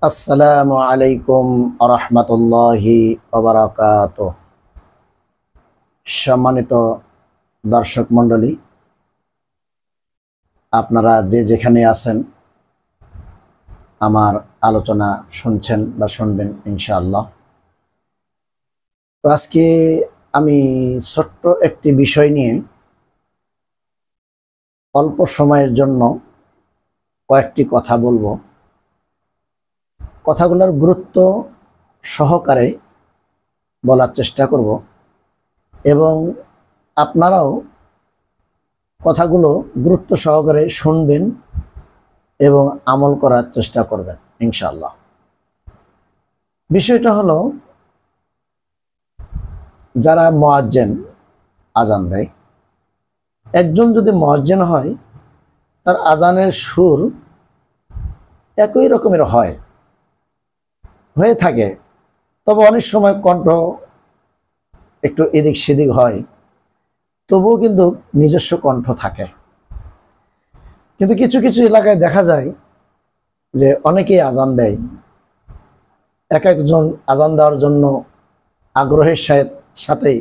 আসসালামু আলাইকুম আরহামাতুল্লাহি ওয়াবারাকাতুহু। সম্মানিত দর্শক মণ্ডলী, আপনারা যে যেখানে আছেন আমার আলোচনা শুনছেন বা শুনবেন ইনশাআল্লাহ। তো আজকে আমি ছোট্ট একটি বিষয় নিয়ে অল্প সময়ের জন্য কয়েকটি কথা বলবো। কথাগুলোর গুরুত্ব সহকারে বলার চেষ্টা করব এবং আপনারাও কথাগুলো গুরুত্ব সহকারে শুনবেন এবং আমল করার চেষ্টা করবেন ইনশাআল্লাহ। বিষয়টা হলো, যারা মুয়াজ্জিন আজান দেয়, একজন যদি মুয়াজ্জিন হয় তার আজানের সুর একই রকমের হয়ে থাকে, তবে অনেক সময় কণ্ঠ একটু এদিক সেদিক হয়, তবুও কিন্তু নিজস্ব কণ্ঠ থাকে। কিন্তু কিছু কিছু এলাকায় দেখা যায় যে অনেকেই আজান দেয়, এক একজন আজান দেওয়ার জন্য আগ্রহের সাথেই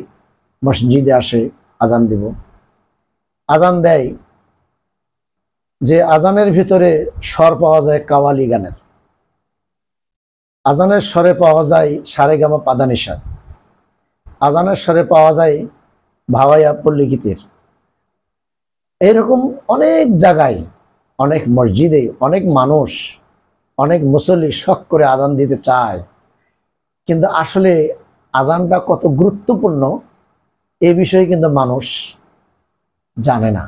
মসজিদে আসে আজান দিব। আজান দেয় যে আজানের ভিতরে স্বর পাওয়া যায় কাওয়ালি গানের, আজানের স্বরে পাওয়া যায় সারেগামা পাদানিসা, আজানের স্বরে পাওয়া যায় ভাওয়াইয়া পল্লী গীতির। এরকম অনেক জায়গায়, অনেক মসজিদে অনেক মানুষ, অনেক মুসল্লি শখ করে আজান দিতে চায়, কিন্তু আসলে আজানটা কত গুরুত্বপূর্ণ এই বিষয়ে কিন্তু মানুষ জানে না।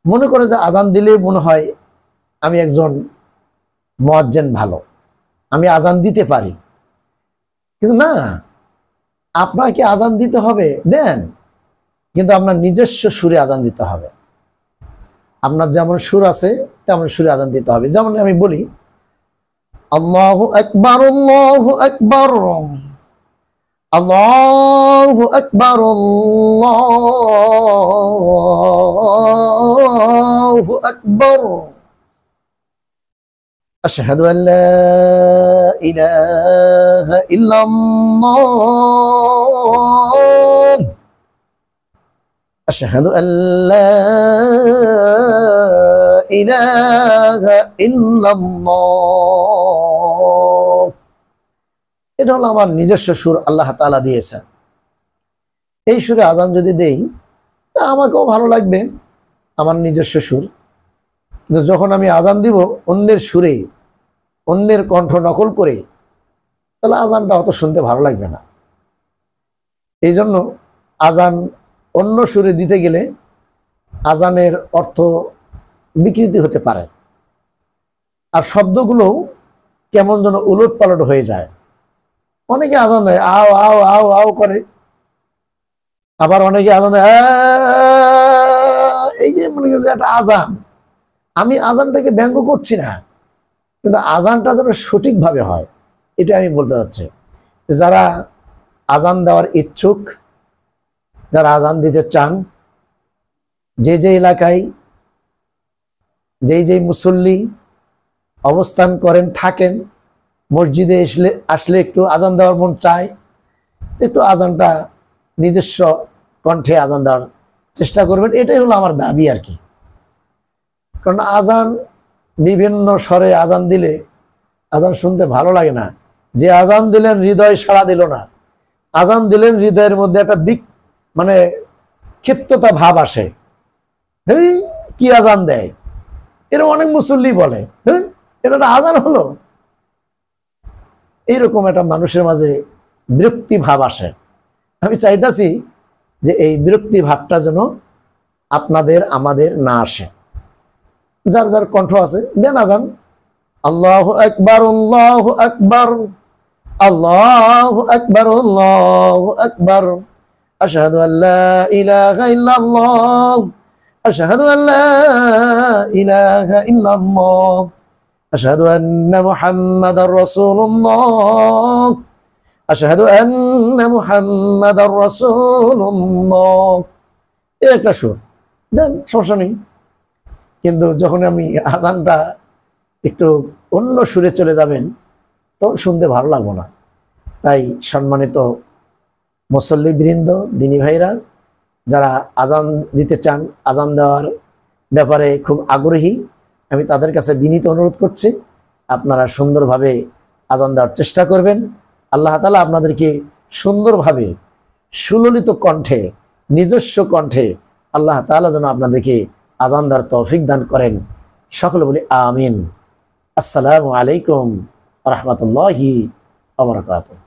মনে করে যে আজান দিলে মনে হয় আমি একজন মুয়াজ্জিন, ভালো, আমি আজান দিতে পারি। কিন্তু না, আপনাকে আজান দিতে হবে, দেন, কিন্তু আপনার নিজস্ব সুরে আজান দিতে হবে। আপনার যেমন সুর আছে তেমন সুরে আজান দিতে হবে। যেমন আমি বলি, আল্লাহু আকবার, আল্লাহু আকবার, আল্লাহু আকবার, আল্লাহু আকবার, আশহাদু আল্লা ইলাহা ইল্লাল্লাহ, আশহাদু আল্লা ইলাহা ইল্লাল্লাহ। এটা হলো আমার নিজস্ব সুর, আল্লাহ তাআলা দিয়েছেন। এই সুরে আজান যদি দেই তা আমাকেও ভালো লাগবে, আমার নিজস্ব সুর। কিন্তু যখন আমি আজান দিব অন্যের সুরে, অন্যের কণ্ঠ নকল করে, তাহলে আজানটা অত শুনতে ভালো লাগবে না। এই জন্য আজান অন্য সুরে দিতে গেলে আজানের অর্থ বিকৃতি হতে পারে, আর শব্দগুলো কেমন যেন উলট পালট হয়ে যায়। অনেকে আজান দেয় আও আও আও আও করে, আবার অনেকে আজান দেয় এই যে মনে করেন একটা আজান। আমি আজানটাকে ব্যঙ্গ করছি না, কিন্তু আজানটা যেন সঠিকভাবে হয় এটা আমি বলতে চাচ্ছি। যারা আজান দেওয়ার ইচ্ছুক, যারা আজান দিতে চান, যে যে এলাকায় যেই মুসল্লি অবস্থান করেন থাকেন, মসজিদে আসলে একটু আজান দেওয়ার মন চায়, একটু আজানটা নিজস্ব কণ্ঠে আজান দেওয়ার চেষ্টা করবেন। এটাই হলো আমার দাবি আর কি। কারণ আজান বিভিন্ন স্বরে আজান দিলে আজান শুনতে ভালো লাগে না। যে আজান দিলেন হৃদয় সাড়া দিল না, আজান দিলেন হৃদয়ের মধ্যে একটা মানে ক্ষিপ্ততা ভাব আসে, এই কি আজান দেয়, এরকম অনেক মুসল্লি বলে, হ্যাঁ এটা একটা আজান হলো। এইরকম একটা মানুষের মাঝে বিরক্তি ভাব আসে। আমি চাইতাছি যে এই বিরক্তি ভাবটা যেন আপনাদের আমাদের না আসে। যার যার কণ্ঠ আছে দেন আজান। আল্লাহু আকবার, আল্লাহু আকবার, আল্লাহু আকবার, আল্লাহু আকবার, আশহাদু আল্লা ইলাহা ইল্লাল্লাহ, আশহাদু আল্লা ইলাহা ইল্লাল্লাহ, আশহাদু আন্না মুহাম্মাদার রাসূলুল্লাহ, আশহাদু আন্না মুহাম্মাদার রাসূলুল্লাহ। এই একটা সুর দেন, সমস্যা নেই। কিন্তু যখন আমি আজানটা একটু অন্য সুরে চলে যাবেন, তো শুনতে ভালো লাগবো না। তাই সম্মানিত মুসল্লিবৃন্দ, দিনী ভাইরা, যারা আজান দিতে চান, আজান দেওয়ার ব্যাপারে খুব আগ্রহী, আমি তাদের কাছে বিনীত অনুরোধ করছি, আপনারা সুন্দরভাবে আজান দেওয়ার চেষ্টা করবেন। আল্লাহ তাআলা আপনাদেরকে সুন্দরভাবে সুললিত কণ্ঠে, নিজস্ব কণ্ঠে আল্লাহ তাআলা যেন আপনাদেরকে আজান দেওয়ার তৌফিক দান করেন। সকলে বলি আমিন। আসসালামু আলাইকুম ওয়া রাহমাতুল্লাহি ওয়া বারাকাতুহু।